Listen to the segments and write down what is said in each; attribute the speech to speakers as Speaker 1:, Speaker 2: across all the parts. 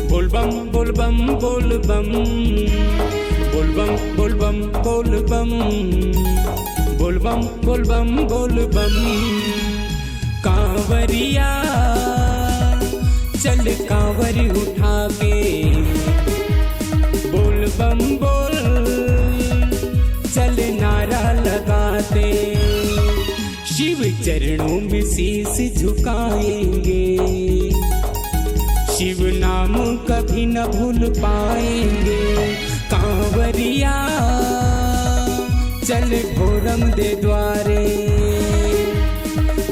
Speaker 1: बोल बम बोल बम बोल बम बोल बम बोल बम बोल बम बोल बम बोल बम बोल बम। कांवरिया चल कांवर उठा के बोल बम बोल चल नारा लगाते। शिव चरणों में शीश झुकाएंगे, शिव नाम कभी न भूल पाएंगे। कांवरिया चल भोरम दे द्वारे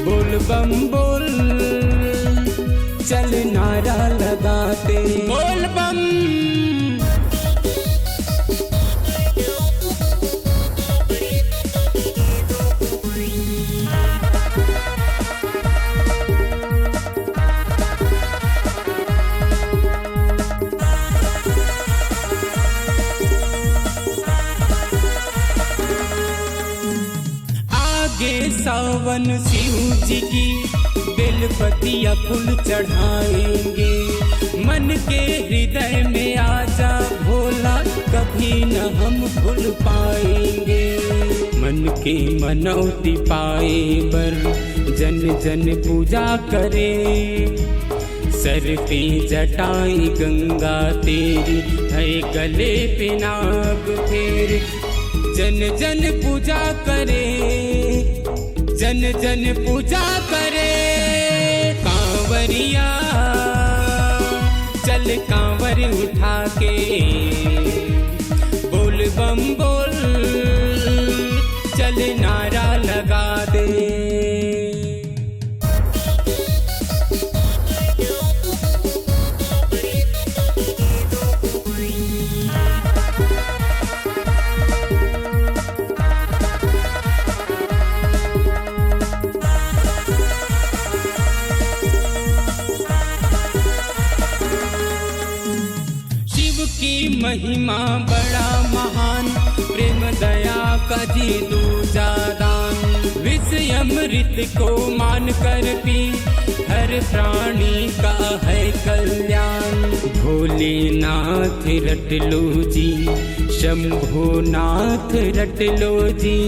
Speaker 1: बोल बम बोल चल नारा लगाते। बोल बम सावन शिव जी की बेलपतिया फूल चढ़ाएंगे। मन के हृदय में आजा भोला कभी न हम भूल पाएंगे। मन के मनौती पाए बर जन जन पूजा करे। सर पे जटाई गंगा तेरी है गले पे नाग फेर। जन जन पूजा करे, जन जन पूजा करे। कांवरिया चल कांवर उठा के बोल बम बोल चल नारा लगा दे। महिमा बड़ा महान, प्रेम दया का जी दूजा दान। विष अमृत को मान कर पी, हर प्राणी का है कल्याण। भोलेनाथ रट लो जी, शंभोनाथ रट लो जी।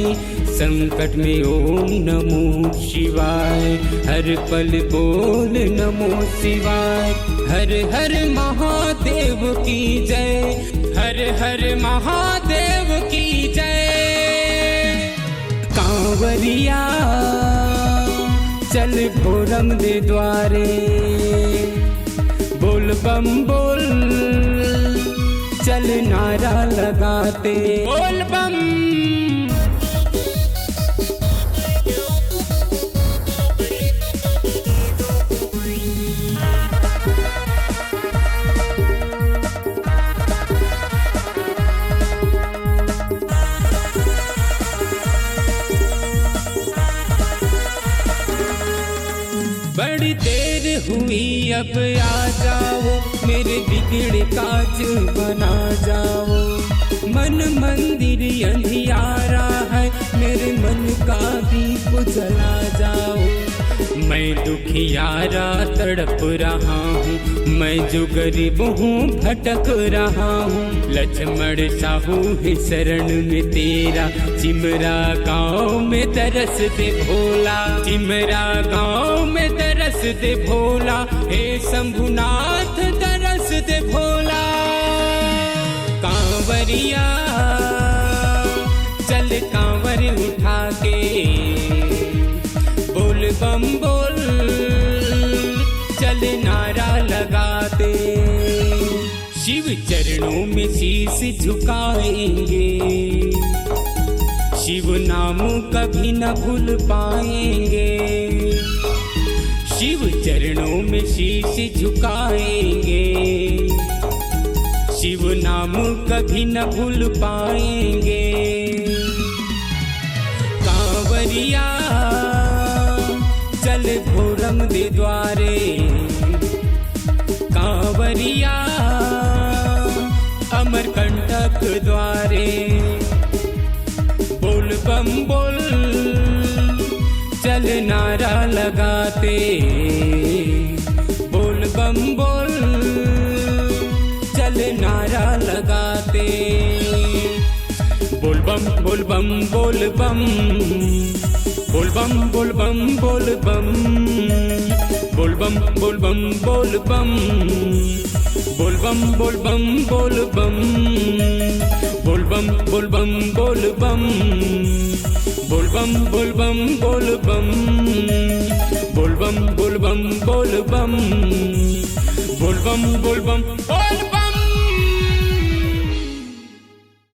Speaker 1: संकट में ओम नमो शिवाय, हर पल बोल नमो शिवाय। हर हर महादेव की जय, हर हर महादेव की जय। कांवरिया चल भोरम दे द्वारे बोल बम बोल चल नारा लगाते। बोल बम बड़ी देर हुई अब आ जाओ, मेरे बिगड़े काज बना जाओ। मन मंदिर अंधियारा है, मेरे मन का दीप जला जाओ। मैं दुखियारा तड़प रहा हूँ, मैं जो गरीब हूँ भटक रहा हूँ। लक्ष्मण साहू है शरण में तेरा, चिमरा गाँव में तरस दे भोला। चिमरा गाँव में तरस दे भोला, हे शंभुनाथ तरस दे भोला। कांवरिया चल कांवर उठा के बोल बम बोल चल नारा लगाते। शिव चरणों में शीश झुकाएंगे, शिव नाम कभी न भूल पाएंगे। शिव चरणों में शीश झुकाएंगे, शिव नाम कभी न भूल पाएंगे। कांवरिया चल भोरम दे द्वारे, कांवरिया अमरकंटक द्वारे बोल बम बोल चल नारा लगाते, बोल बम बोल लगाते। बोल बम बोल बम बोल बम, बोल बम बोल बम बोल बम, बोल बम बोल बम बोल बम, बोल बम बोल बम बोल बम, बोल बम बोल बम बोल बम, बोल बम बोल बम बोल बम, बोल बम बोल बम बोल बम, बोल बम बोल बम।